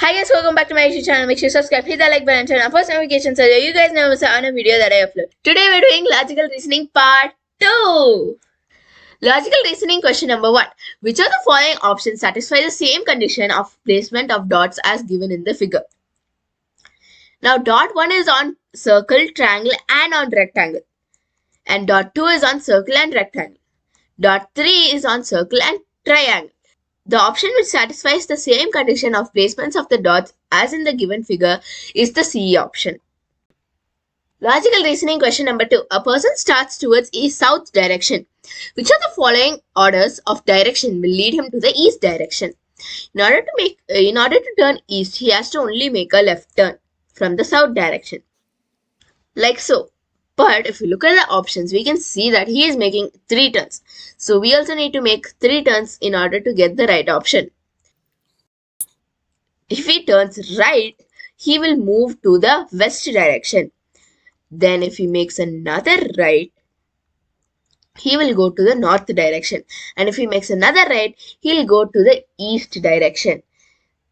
Hi guys, welcome back to my YouTube channel. Make sure you subscribe, hit that like button, turn on post notifications so that you guys never miss out on a video that I upload. Today we're doing logical reasoning part 2. Logical reasoning question number 1. Which of the following options satisfy the same condition of placement of dots as given in the figure? Now dot 1 is on circle, triangle and on rectangle. And dot 2 is on circle and rectangle. Dot 3 is on circle and triangle. The option which satisfies the same condition of placements of the dots as in the given figure is the C option. Logical reasoning question number 2. A person starts towards east-south direction. Which of the following orders of direction will lead him to the east direction? In order to turn east, he has to only make a left turn from the south direction. Like so. But if we look at the options, we can see that he is making 3 turns. So we also need to make 3 turns in order to get the right option. If he turns right, he will move to the west direction. Then if he makes another right, he will go to the north direction. And if he makes another right, he will go to the east direction.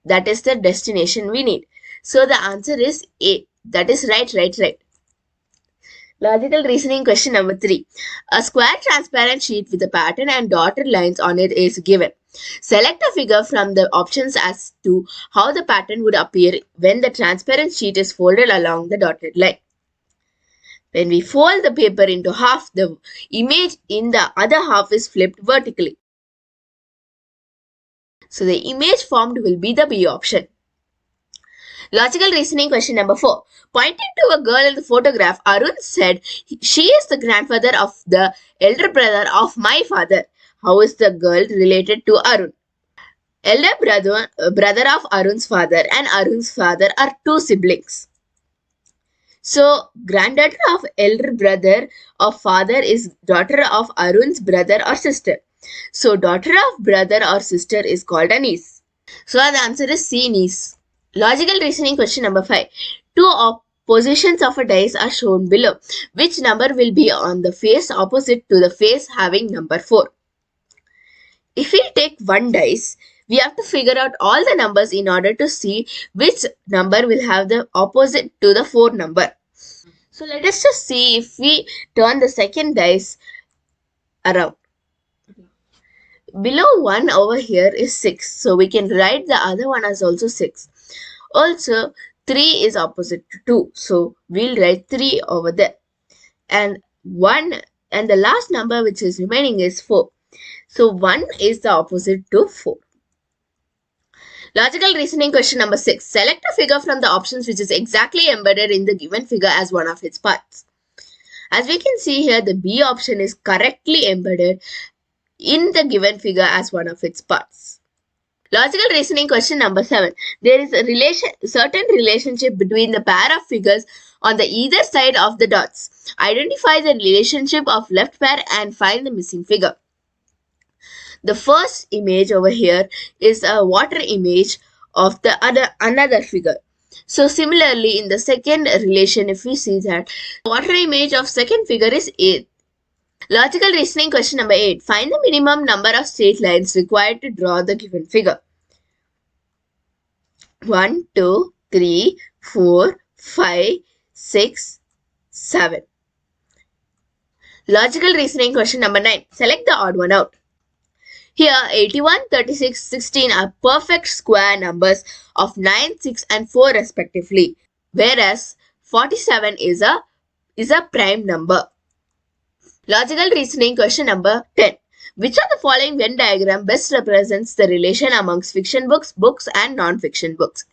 That is the destination we need. So the answer is A. That is right. Logical reasoning question number 3. A square transparent sheet with a pattern and dotted lines on it is given. Select a figure from the options as to how the pattern would appear when the transparent sheet is folded along the dotted line. When we fold the paper into half, the image in the other half is flipped vertically. So the image formed will be the B option. Logical reasoning question number 4. Pointing to a girl in the photograph, Arun said, "She is the grandfather of the elder brother of my father." How is the girl related to Arun? Elder brother of Arun's father and Arun's father are 2 siblings. So, granddaughter of elder brother of father is daughter of Arun's brother or sister. So, daughter of brother or sister is called a niece. So, the answer is C, niece. Logical reasoning question number 5. 2 positions of a dice are shown below. Which number will be on the face opposite to the face having number 4? If we take 1 dice, we have to figure out all the numbers in order to see which number will have the opposite to the 4 number. So let us just see if we turn the second dice around. Below 1 over here is 6. So we can write the other one as also 6. Also 3 is opposite to 2. So we'll write 3 over there. And the last number which is remaining is 4. So 1 is the opposite to 4. Logical reasoning question number 6. Select a figure from the options which is exactly embedded in the given figure as one of its parts. As we can see here, the B option is correctly embedded in the given figure as one of its parts. Logical reasoning question number 7. There is a certain relationship between the pair of figures on the either side of the dots. Identify the relationship of left pair and find the missing figure. The first image over here is a water image of the another figure. So similarly in the second relation, if we see that the water image of second figure is A. Logical reasoning question number 8. Find the minimum number of straight lines required to draw the given figure. 1, 2, 3, 4, 5, 6, 7. Logical reasoning question number 9. Select the odd one out. Here 81, 36, 16 are perfect square numbers of 9, 6 and 4 respectively, whereas 47 is a prime number. Logical reasoning question number 10. Which of the following Venn diagram best represents the relation amongst fiction books and non-fiction books?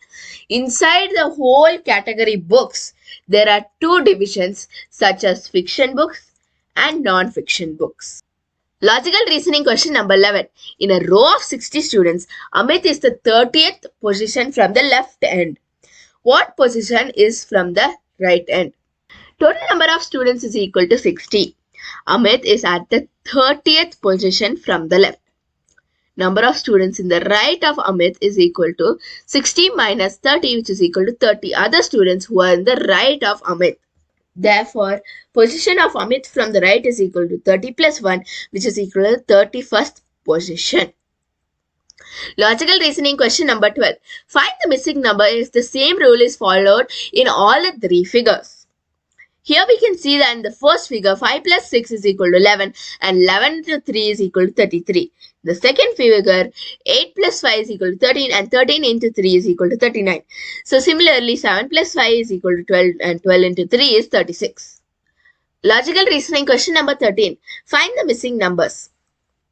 Inside the whole category books, there are 2 divisions such as fiction books and non-fiction books. Logical reasoning question number 11. In a row of 60 students, Amit is the 30th position from the left end. What position is from the right end? Total number of students is equal to 60. Amit is at the 30th position from the left. Number of students in the right of Amit is equal to 60 minus 30, which is equal to 30 other students who are in the right of Amit. Therefore, position of Amit from the right is equal to 30 plus 1, which is equal to 31st position. Logical reasoning question number 12. Find the missing number if the same rule is followed in all the three figures. Here we can see that in the first figure, 5 plus 6 is equal to 11 and 11 into 3 is equal to 33. The second figure, 8 plus 5 is equal to 13 and 13 into 3 is equal to 39. So similarly, 7 plus 5 is equal to 12 and 12 into 3 is 36. Logical reasoning question number 13. Find the missing numbers.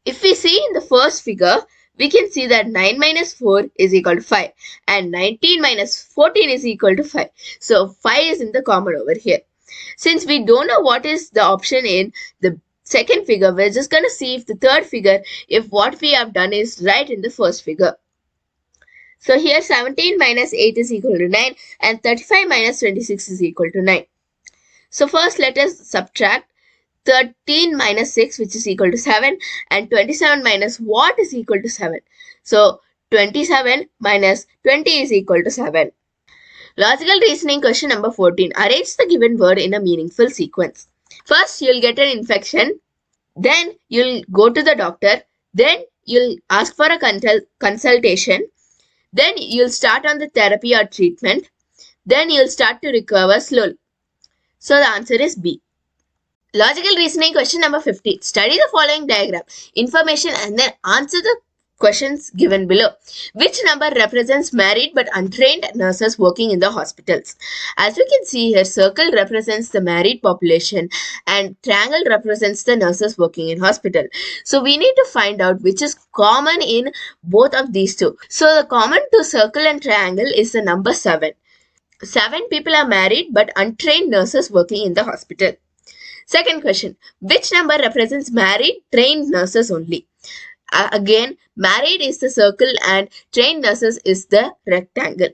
If we see in the first figure, we can see that 9 minus 4 is equal to 5 and 19 minus 14 is equal to 5. So 5 is in the common over here. Since we don't know what is the option in the second figure, we're just going to see if the third figure, if what we have done is right in the first figure. So here 17 minus 8 is equal to 9 and 35 minus 26 is equal to 9. So first let us subtract 13 minus 6, which is equal to 7, and 27 minus what is equal to 7. So 27 minus 20 is equal to 7. Logical reasoning question number 14. Arrange the given word in a meaningful sequence. First, you'll get an infection. Then, you'll go to the doctor. Then, you'll ask for a consultation. Then, you'll start on the therapy or treatment. Then, you'll start to recover slowly. So, the answer is B. Logical reasoning question number 15. Study the following diagram, information, and then answer the questions given below. Which number represents married but untrained nurses working in the hospitals? As we can see here, circle represents the married population and triangle represents the nurses working in hospital. So we need to find out which is common in both of these two. So the common to circle and triangle is the number 7. 7 people are married but untrained nurses working in the hospital. Second question, which number represents married trained nurses only? Again, married is the circle and trained nurses is the rectangle.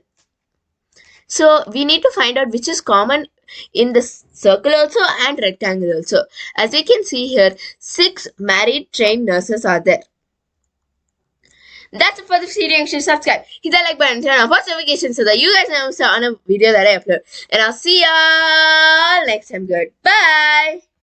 So we need to find out which is common in the circle also and rectangle also. As we can see here, 6 married trained nurses are there. That's it for this video. You should subscribe, hit that like button, turn on post notifications so that you guys know on a video that I upload. And I'll see y'all next time. Goodbye.